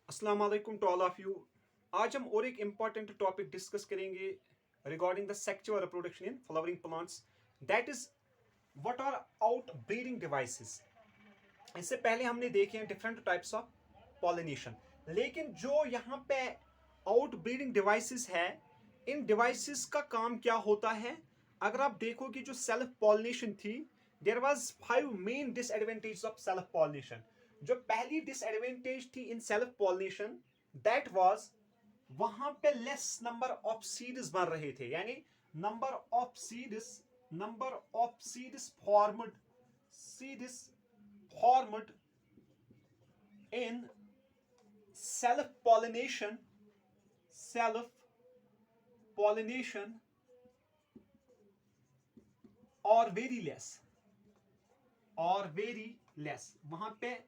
अस्सलाम वालेकुम to all of you. आज हम और एक इम्पॉर्टेंट टॉपिक डिस्कस करेंगे regarding the sexual reproduction in flowering plants, that is what are out breeding devices. इससे पहले हमने देखे हैं डिफरेंट टाइप्स ऑफ पॉलिनेशन, लेकिन जो यहाँ पे आउट ब्रीडिंग डिवाइसेस है, इन डिवाइसेस का काम क्या होता है। अगर आप देखो कि जो सेल्फ पॉलिनेशन थी, there was 5 main disadvantage of self pollination. जो पहली डिसएडवांटेज थी in self pollination, that was वहां पे लेस नंबर ऑफ सीड्स बन रहे थे, यानी number of seeds formed in self pollination और वेरी लेस वहां पे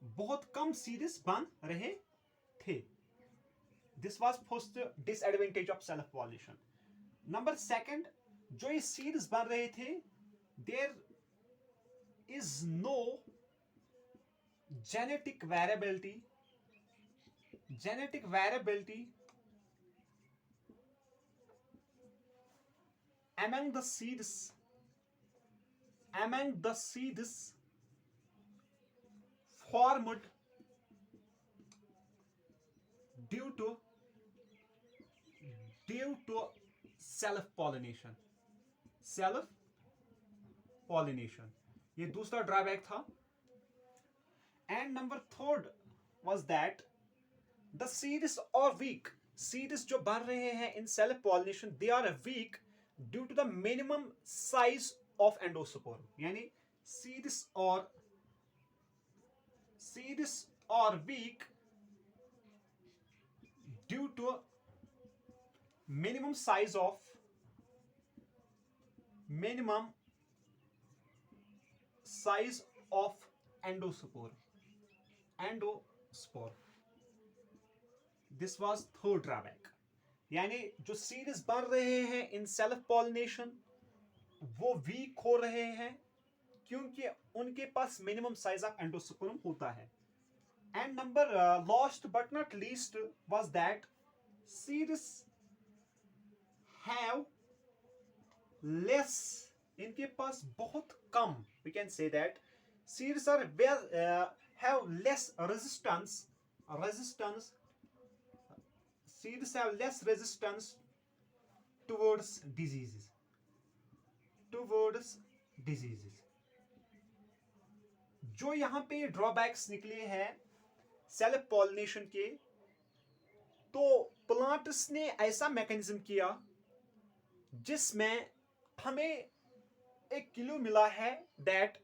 बहुत कम सीड्स बन रहे थे। This was first disadvantage of self pollination. Number second, जो ये सीड्स बन रहे थे, there is no genetic variability among the seeds formed due to self pollination। ये दूसरा ड्रॉबैक था। And number third was that the seeds are weak. Seeds जो बन रहे हैं in self pollination, they are weak due to the minimum size of endospore, यानी seeds are weak due to minimum size of endospore। This was third drawback, यानी जो seeds बन रहे हैं इन सेल्फ पॉलिनेशन वो वीक हो रहे हैं क्योंकि उनके पास मिनिमम साइज ऑफ एंडोस्पोरम होता है। And number last but not least was that seeds have less, इनके पास बहुत कम, we can say that seeds are have less resistance seeds have less resistance towards diseases। जो यहां पे ड्रॉबैक्स निकले हैं सेल्फ पॉलिनेशन के, तो प्लांट्स ने ऐसा मैकेनिज्म किया जिसमें हमें एक क्लू मिला है that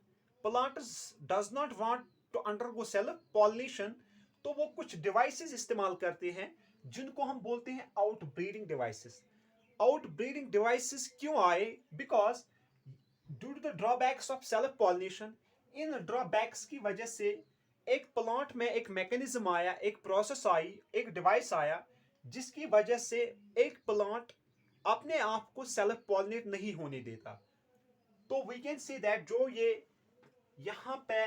plants does not want to undergo self pollination. तो वो कुछ डिवाइसेस इस्तेमाल करते हैं जिनको हम बोलते हैं out breeding devices. Out breeding devices क्यों आए? Because due to the drawbacks of self pollination, इन ड्रॉबैक्स की वजह से एक प्लांट में एक मैकेनिज्म आया, एक प्रोसेस आई, एक डिवाइस आया, जिसकी वजह से एक प्लांट अपने आप को सेल्फ पॉलिनेट नहीं होने देता। तो वी कैन से दैट जो ये यहां पे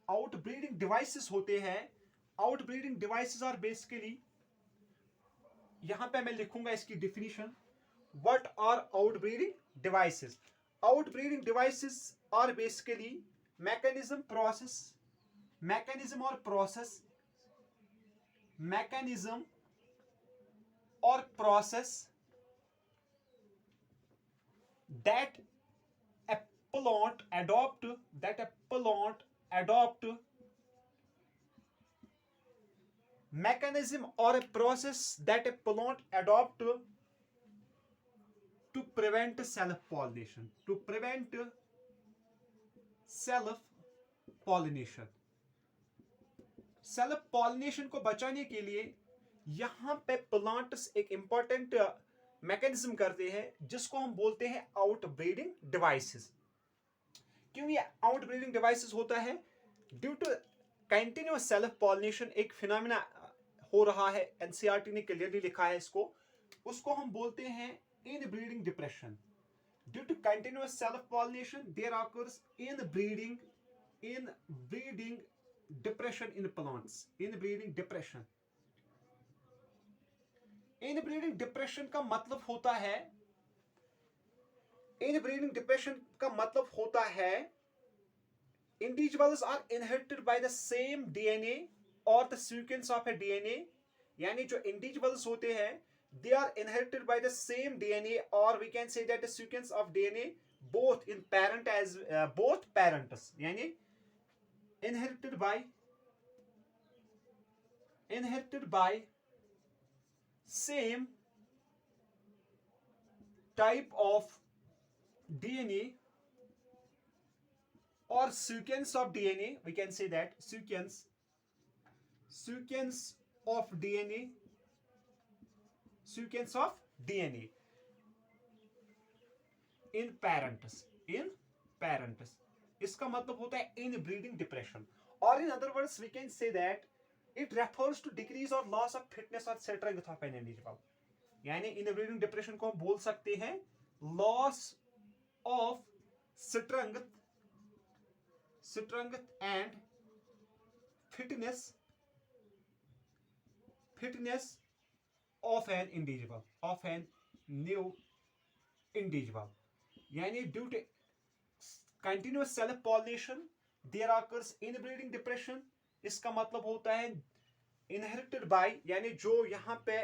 आउट ब्रीडिंग डिवाइसेस होते हैं, out breeding devices are basically, यहां पे मैं लिखूंगा इसकी definition. What are out breeding devices? Out breeding devices are basically mechanism और process that a plant adopt mechanism or a process that a plant adopt to prevent self pollination। Self pollination को बचाने के लिए यहां पे plants एक important mechanism करते हैं जिसको हम बोलते हैं आउट ब्रीडिंग डिवाइसेस। क्यों ये आउट ब्रीडिंग डिवाइसेस होता है? Due to continuous self pollination एक फिनोमेना हो रहा है, एनसीईआरटी ने क्लियरली लिखा है इसको, उसको हम बोलते हैं inbreeding depression. Due to continuous self pollination there occurs inbreeding depression in plants, in breeding depression। Inbreeding depression का मतलब होता है, इनब्रीडिंग डिप्रेशन का मतलब होता है individuals are inherited by the same DNA or the sequence of a DNA, यानी जो individuals होते हैं they are inherited by the same DNA, or we can say that the sequence of DNA both in parent as both parents, यानी inherited by same type of DNA or sequence of DNA, we can say that sequence of DNA, sequence of DNA in parents, इसका मतलब होता है inbreeding depression, और in other words we can say that it refers to decrease और loss of fitness और strength of an individual, यानी inbreeding depression को हम बोल सकते हैं loss of strength and fitness of an individual, of an new individual, यानी due to continuous self pollination there occurs inbreeding depression. इसका मतलब होता है इनहेरिटेड बाय, यानी जो यहाँ पे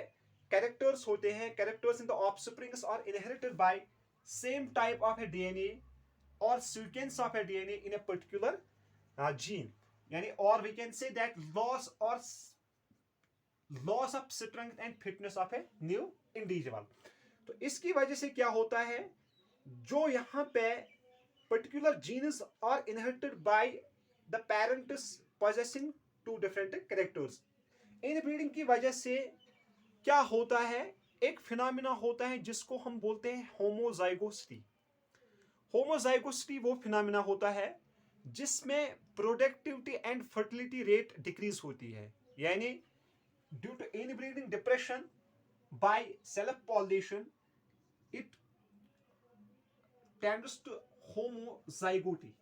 कैरेक्टर्स होते हैं, characters in the offsprings are inherited by same type of a DNA और sequence of a DNA in a particular gene, यानी और we can say that loss of strength and fitness of a new individual. तो इसकी वजह से क्या होता है, जो यहाँ पे particular genes are inherited by the parents possessing two different characters, inbreeding की वजह से क्या होता है, एक फिनोमिना होता है जिसको हम बोलते हैं होमोजाइगोसिटी। होमोजाइगोसिटी वो फिनोमिना होता है जिसमें productivity and fertility rate decrease होती है, यानी due to inbreeding depression by self pollination it tends to homozygosity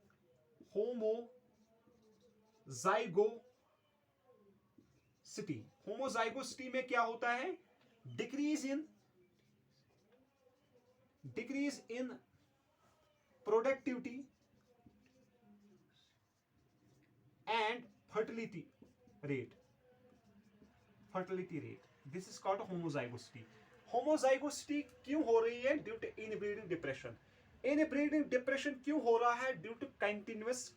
में क्या होता है, decrease in productivity and fertility rate, this is called homozygosity. Homozygosity क्यों हो रही है, due to inbreeding depression. Inbreeding depression क्यों हो रहा है, due to continuous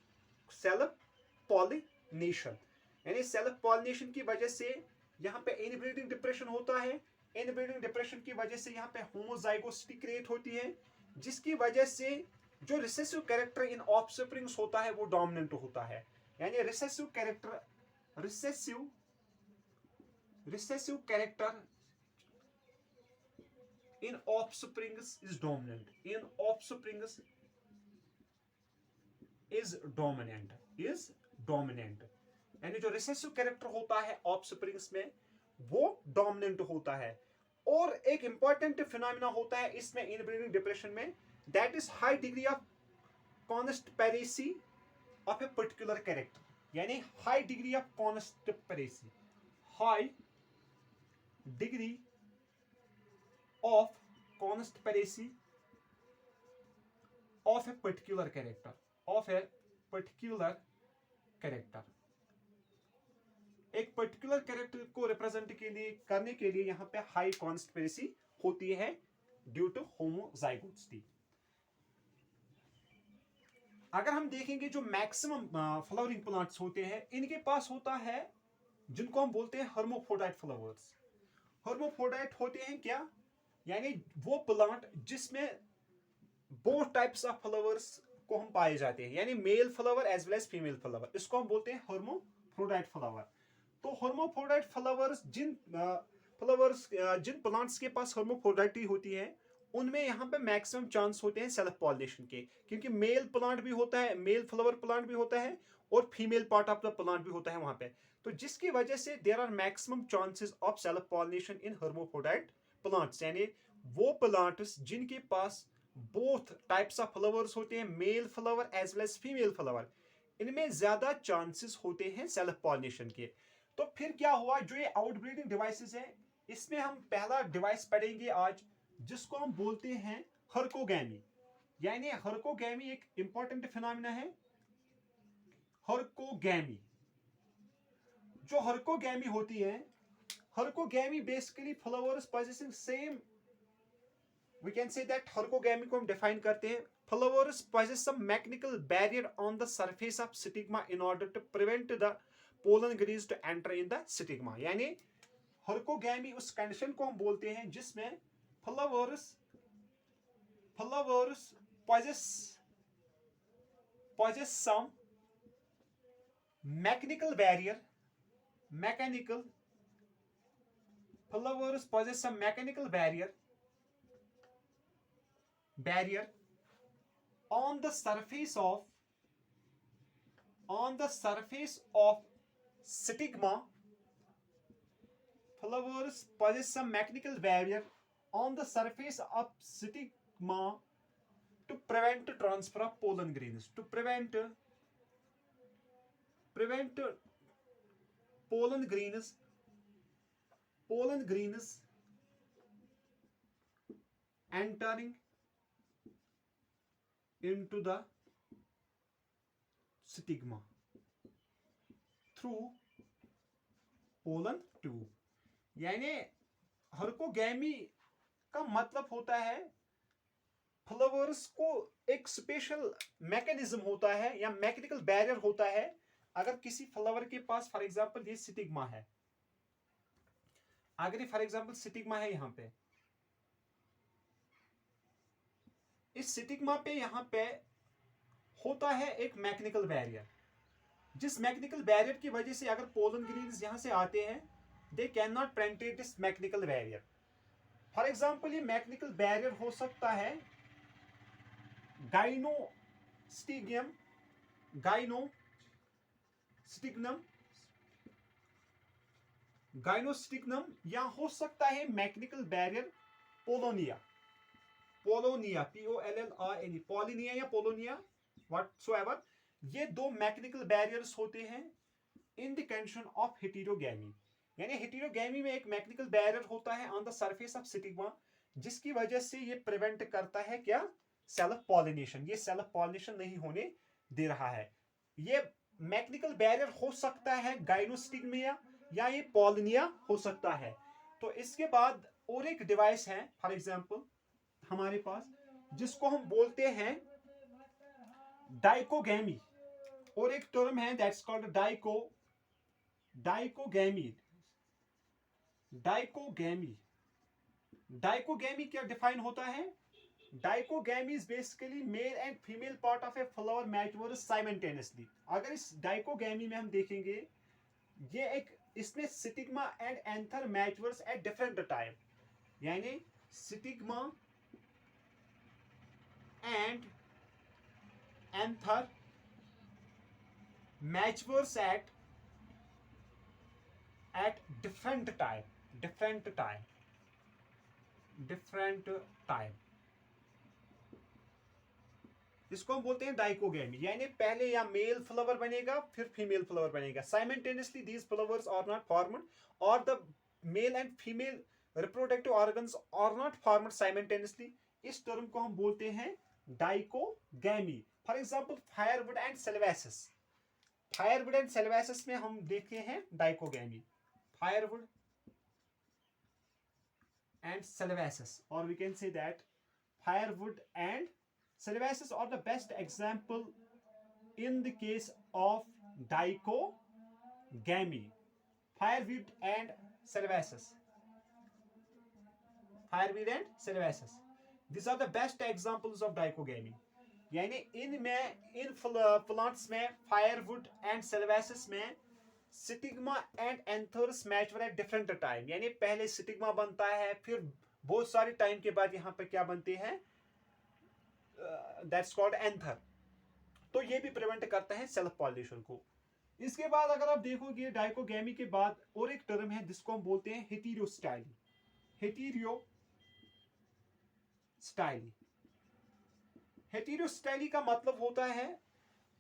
self pollination, यानी सेल्फ पॉलिनेशन की वजह से यहाँ पे इनब्रीडिंग डिप्रेशन होता है। इनब्रीडिंग डिप्रेशन की वजह से यहाँ पे होमोजाइगोसिटी क्रिएट होती है, जिसकी वजह से जो रिसेसिव कैरेक्टर इन ऑफस्प्रिंग्स होता है वो डोमिनेंट होता है, यानी recessive character in offsprings is dominant, यानी जो रिसेसिव कैरेक्टर होता है ऑफस्प्रिंग्स में वो डोमिनेंट होता है। और एक इंपॉर्टेंट फिनोमिना होता है इसमें इनब्रीडिंग डिप्रेशन में, that is high degree of conspiracy of a particular character, यानी high degree of conspiracy, high degree of conspiracy of a particular character, एक पर्टिकुलर कैरेक्टर को रिप्रेजेंट करने के लिए यहां पे हाई कॉन्स्पिरेसी होती है ड्यू टू होमोजाइगोसिटी। अगर हम देखेंगे जो मैक्सिमम फ्लावरिंग प्लांट्स होते हैं, इनके पास होता है जिनको हम बोलते हैं हर्मोफ्रोडाइट फ्लावर्स। हर्मोफ्रोडाइट होते हैं क्या, यानी वो प्लांट जिसमें बोथ टाइप्स ऑफ फ्लावर्स को हम पाए जाते हैं, यानी male flower as well as female flower, इसको हम बोलते हैं हर्मोफ्रोडाइट फ्लावर। तो हर्मोफ्रोडाइट फ्लावर्स जिन प्लांट्स के पास हर्मोफ्रोडाइटी होती है उनमें यहाँ पे मैक्सिमम चांस होते हैं सेल्फ पॉलिनेशन के, क्योंकि मेल प्लांट भी होता है, मेल फ्लावर प्लांट भी होता है और female part of the plant भी होता है वहां पे, तो जिसकी वजह से there are maximum chances of self pollination in hermaphrodite plants, यानी वो प्लांट्स जिनके पास बोथ टाइप्स ऑफ फ्लावर्स होते हैं, male flower as well as female flower, इनमें ज्यादा चांसेस होते हैं सेल्फ पॉलिनेशन के। तो फिर क्या हुआ, जो ये आउटब्रीडिंग डिवाइसेस है इसमें हम पहला डिवाइस पढ़ेंगे आज, जिसको हम बोलते हैं हर्कोगैमी। यानी हर्कोगैमी एक इंपॉर्टेंट फिनोमिना है। हर्कोगैमी, जो हर्कोगैमी होती है, herkogamy basically flowers possessing same, we can say that herkogamy को हम डिफाइन करते हैं, flowers possess some mechanical barrier on the surface of stigma in order to prevent the pollen grains to enter in the stigma। यानी हर्कोगैमी उस condition को हम बोलते हैं जिसमें flowers possess some mechanical barrier flowers possess some mechanical barrier on the surface of stigma. Flowers possess some mechanical barrier on the surface of stigma to prevent transfer of pollen grains, to prevent pollen grains entering into the stigma through pollen tube। यानी हर्कोगैमी का मतलब होता है flowers को एक special mechanism होता है या मैकेनिकल बैरियर होता है। अगर किसी फ्लावर के पास फॉर एग्जांपल ये स्टिग्मा है, अगर फॉर एग्जांपल स्टिग्मा है यहां पे, इस स्टिग्मा पे यहां पे होता है एक मैकेनिकल बैरियर, जिस मैकेनिकल बैरियर की वजह से अगर पोलन ग्रेन्स यहां से आते हैं, दे can not penetrate this mechanical barrier. For example ये मैकेनिकल बैरियर हो सकता है गाइनोस्टिग्नम या हो सकता है mechanical barrier Polonia, POLLRNE, pollinia या पोलोनिया व्हाटसोएवर। ये दो मैकेनिकल बैरियर्स होते हैं इन द कंडीशन ऑफ हेटेरोगैमी। यानी हेटेरोगैमी में एक मैकेनिकल बैरियर होता है on the surface of stigma, जिसकी वजह से ये प्रिवेंट करता है क्या, सेल्फ पॉलिनेशन। ये सेल्फ पॉलिनेशन नहीं होने दे रहा है। ये मैकेनिकल बैरियर हो सकता है गाइनोस्टिग्मिया या ये पोलिनिया हो सकता है। तो इसके बाद और एक डिवाइस है फॉर एग्जांपल हमारे पास, जिसको हम बोलते हैं डाइकोगैमी, और एक टर्म है दैट्स कॉल्ड डाइकोगैमी क्या डिफाइन होता है? Dichogamy is basically male and female part of a flower mature simultaneously. अगर इस डाइकोगैमी में हम देखेंगे, ये एक इसमें stigma and anther matures at different time. यानी stigma and anther matures at different time। इसको हम बोलते हैं डाइकोगैमी। यानी पहले या मेल फ्लावर बनेगा फिर फीमेल फ्लावर बनेगा। Simultaneously these flowers are not formed और the male and female reproductive organs are not formed simultaneously. इस टर्म को हम बोलते हैं dichogamy. For example firewood and celvaceous में हम देखे हैं dichogamy. Firewood and Celvaceous, or we can say that firewood and Celvaceous are the best example in the case of dichogamy. Firewood and Celvaceous. These are the best examples of dichogamy. यानी in plants में firewood and celvaceous में stigma and anthers mature eight different time. यानी पहले stigma बनता है, फिर बहुत सारे टाइम के बाद यहाँ पे क्या बनते हैं, दैट्स कॉल्ड एंथर। तो ये भी प्रिवेंट करता है सेल्फ पॉलिनेशन को। इसके बाद अगर आप देखोगे डाइकोगैमी के बाद और एक टर्म है जिसको हम बोलते हैं हेटेरोस्टाइली का मतलब होता है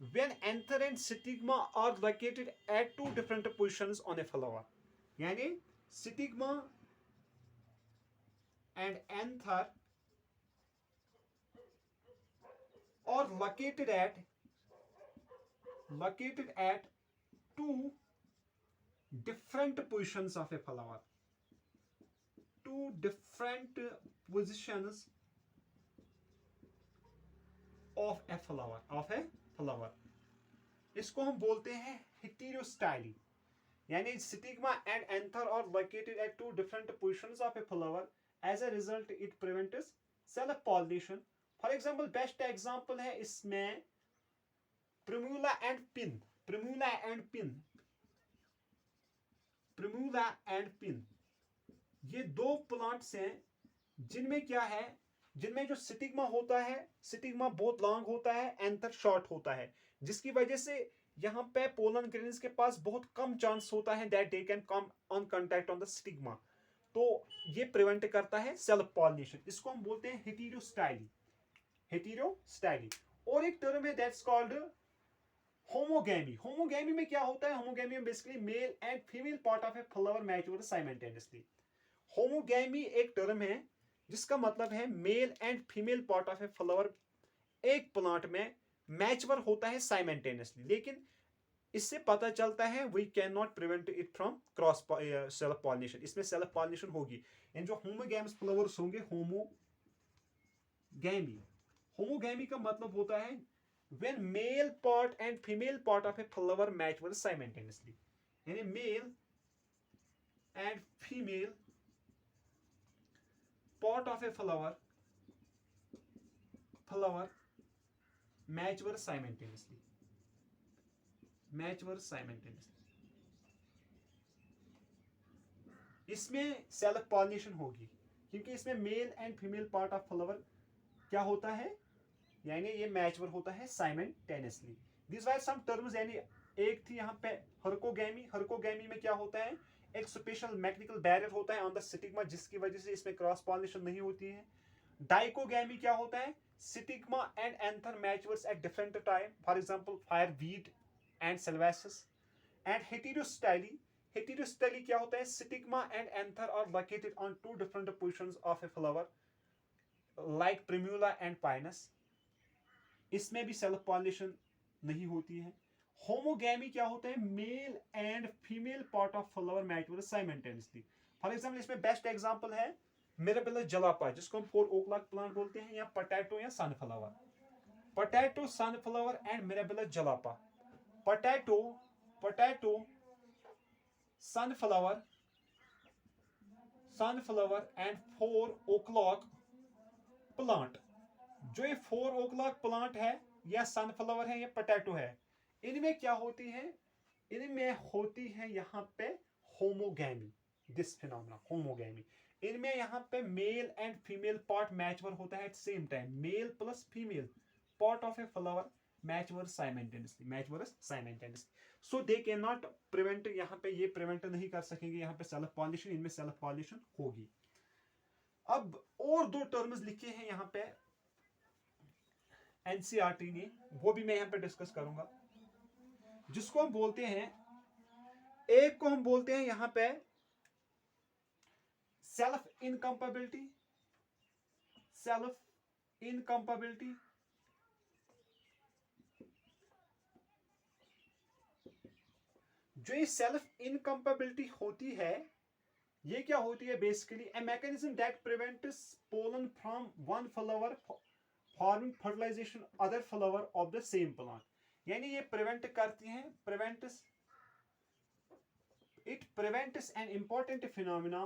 when anther and stigma are located at two different positions on a flower। यानी stigma and anther are located at two different positions of a flower. Two different positions of a flower. इसको हम बोलते हैं heterostyle. यानी stigma and anther are located at two different positions of a flower. As a result it prevents self pollination. For example best example है इसमें प्रिम्यूला and pin. ये दो plants हैं जिनमें क्या है, जिनमें जो स्टिग्मा होता है, स्टिग्मा बहुत लॉन्ग होता है, एंथर शॉर्ट होता है, जिसकी वजह से यहाँ पे पोलन ग्रेन्स के पास बहुत कम चांस होता है that they can come on contact on the stigma. तो ये प्रिवेंट करता है सेल्फ पॉलिनेशन. इसको हम बोलते हैं हेटेरोस्टाइली. और एक टर्म है दैट्स कॉल्ड होमोगैमी. होमोगैमी में क्या होता है? होमोगैमी में basically male and female part of a flower mature simultaneously. Homogamy एक टर्म है जिसका मतलब है male and female part of a flower एक प्लांट में मैच्योर होता है साइमल्टेनियसली. लेकिन इससे पता चलता है we can not prevent it from cross self pollination. इसमें सेल्फ पॉलिनेशन होगी. इन जो होमोगैमस फ्लावर्स होंगे होमोगैमी का मतलब होता है when male part and female part of a flower mature simultaneously. यानी male and female part of a flower mature simultaneously. इसमें सेल्फ पॉलिनेशन होगी क्योंकि इसमें male and female part of flower क्या होता है, यानी ये मैच्योर होता है simultaneously. This were some terms. यानी एक थी यहाँ पे हर्कोगैमी में क्या होता है, एक स्पेशल मैग्नेटिकल बैरियर होता है ऑन द स्टिग्मा जिसकी वजह से इसमें क्रॉस पॉलिनेशन नहीं होती है. डाइकोगैमी क्या होता है, stigma and anther matures at different time, for example fireweed and sylvestris. And heterostyly क्या होता है, stigma and anther are located on two different positions of a flower like primula and pinus. इसमें भी self pollination नहीं होती है. Homogamy क्या होता है, male and female part of flower mature simultaneously. For example इसमें बेस्ट एग्जांपल है मिराबिला जलापा जिसको हम 4 ओक्लॉक प्लांट बोलते हैं, या पोटैटो या sunflower. Potato, sunflower and mirabilis jalapa. Potato sunflower and 4 o'clock plant. जो ये 4 ओक्लॉक प्लांट है या सनफ्लावर है या पोटैटो है, इनमें क्या होती है, इनमें होती है यहाँ पे होमोगैमी. This phenomena homogamy. इनमें यहाँ पे male and female part mature होता है at same time. Male plus female part of a flower mature simultaneously. So they can not prevent. यहाँ पे ये प्रिवेंट नहीं कर सकेंगे यहाँ पे सेल्फ पॉलिनेशन. इनमें सेल्फ पॉलिनेशन होगी. अब और 2 टर्म्स लिखे हैं यहाँ पे एनसीईआरटी ने, वो भी मैं यहां पे डिस्कस करूंगा. जिसको हम बोलते हैं, एक को हम बोलते हैं यहां पे सेल्फ इनकम्पेबिलिटी. जो ये सेल्फ इनकम्पेबिलिटी होती है, ये क्या होती है, basically a mechanism that prevents pollen from one flower forming fertilization other flower of the same plant. यानी ये प्रिवेंट करती हैं, it prevents an important phenomena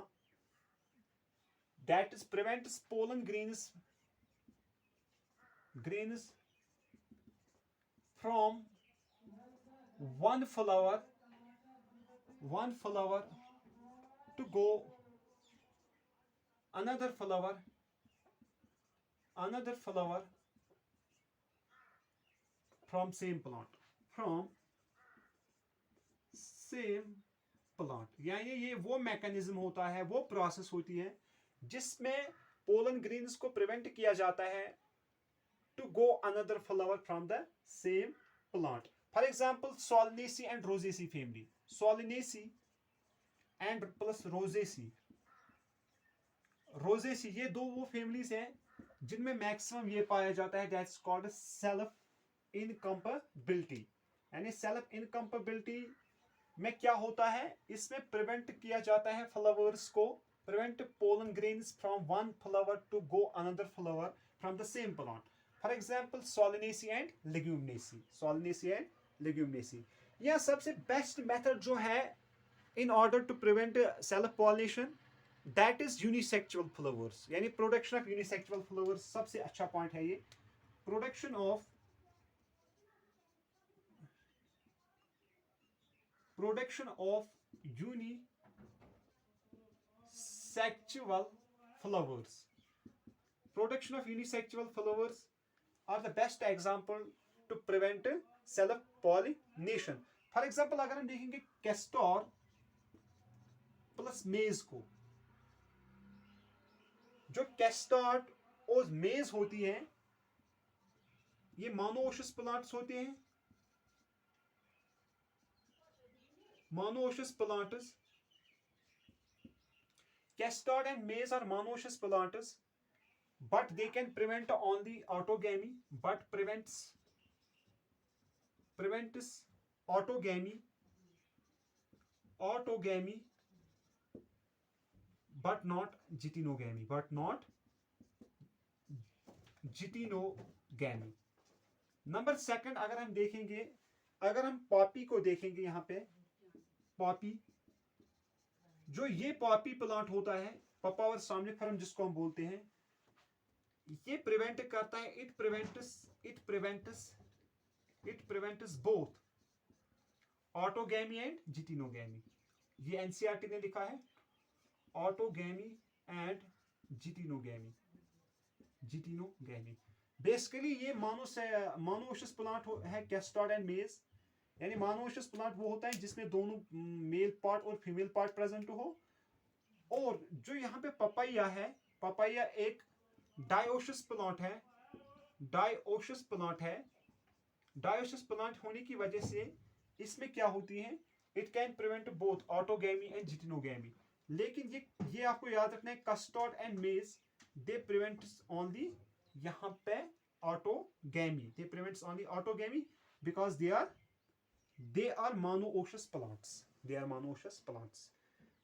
that is prevents pollen grains from one flower to go another flower from same plant. यानी ये वो mechanism होता है, वो प्रोसेस होती है जिसमें पोलन ग्रेन्स को प्रिवेंट किया जाता है to go another flower from the same plant. For example, Solanaceae and Rosaceae family. Solanaceae and plus Rosaceae Rosaceae, ये दो वो फैमिलीज हैं जिनमें मैक्सिमम ये पाया जाता है, दैट्स कॉल्ड सेल्फ इनकम्पेबिलिटी। यानी सेल्फ इनकम्पेबिलिटी में क्या होता है, इसमें प्रिवेंट किया जाता है फ्लावर्स को, prevent pollen grains from one flower to go another flower from the same plant. For example Solanaceae and Leguminosae, Solanaceae and Leguminosae. यह सबसे बेस्ट मेथड जो है in order to prevent self pollination, that is unisexual flowers, यानी production of unisexual flowers सबसे अच्छा point है ये। Production of unisexual flowers, production of unisexual flowers are the best example to prevent self pollination। For example अगर हम देखेंगे कैस्टोर plus मेज को, जो कैस्टोर और मेज होती हैं ये मोनोओशस प्लांट्स होते हैं, monoecious plants, castor and maize are monoecious plants, but they can prevent only autogamy, but prevents autogamy, but not geitonogamy। Number second अगर हम देखेंगे, अगर हम पॉपी को देखेंगे, यहां पे पॉपी, जो ये पॉपी प्लांट होता है, पपावर सामनिफरम जिसको हम बोलते हैं, ये प्रिवेंट करता है, it prevents both autogamy and geitonogamy. ये एनसीईआरटी ने लिखा है, ऑटोगैमी एंड जिटिनोगैमी। बेसिकली ये मोनोओशस प्लांट है कैस्टोर एंड मेज, यानी मोनोओशस प्लांट वो होता है जिसमें दोनों मेल पार्ट और फीमेल पार्ट प्रेजेंट हो। और जो यहाँ पे पपाया है, पपाया एक डायोशस प्लांट है, डायोशस प्लांट होने की वजह से इसमें क्या होती है, it can prevent both autogamy and geitonogamy. लेकिन ये आपको याद रखना है, कस्टर्ड एंड मेज दे प्रिवेंट ओनली यहाँ पे autogamy, they prevents only autogamy because they are monoecious plants,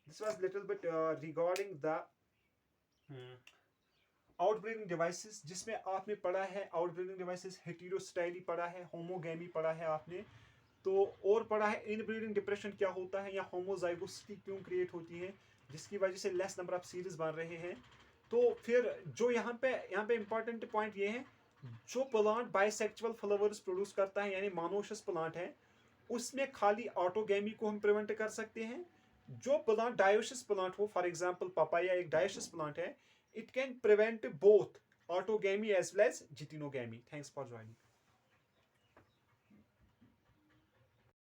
this was little bit regarding the outbreeding devices, जिसमें आपने पढ़ा है outbreeding devices, हेटेरोस्टाइली पढ़ा है, होमोगैमी पढ़ा है आपने, तो और पढ़ा है इनब्रीडिंग डिप्रेशन क्या होता है, या होमोजाइगोसिटी क्यों क्रिएट होती है, जिसकी वजह से लेस नंबर ऑफ सीरीज बन रहे हैं। तो फिर जो यहाँ पे इंपॉर्टेंट पॉइंट ये है, जो प्लांट बाइसेक्सुअल फ्लावर्स प्रोड्यूस करता है, यानी मोनोशियस प्लांट है, उसमें खाली ऑटोगैमी को हम प्रिवेंट कर सकते हैं। जो प्लांट डायोशियस प्लांट हो, फॉर एग्जांपल पपाया एक डायोशियस प्लांट है, it can prevent both autogamy as well as geitonogamy. Thanks for joining.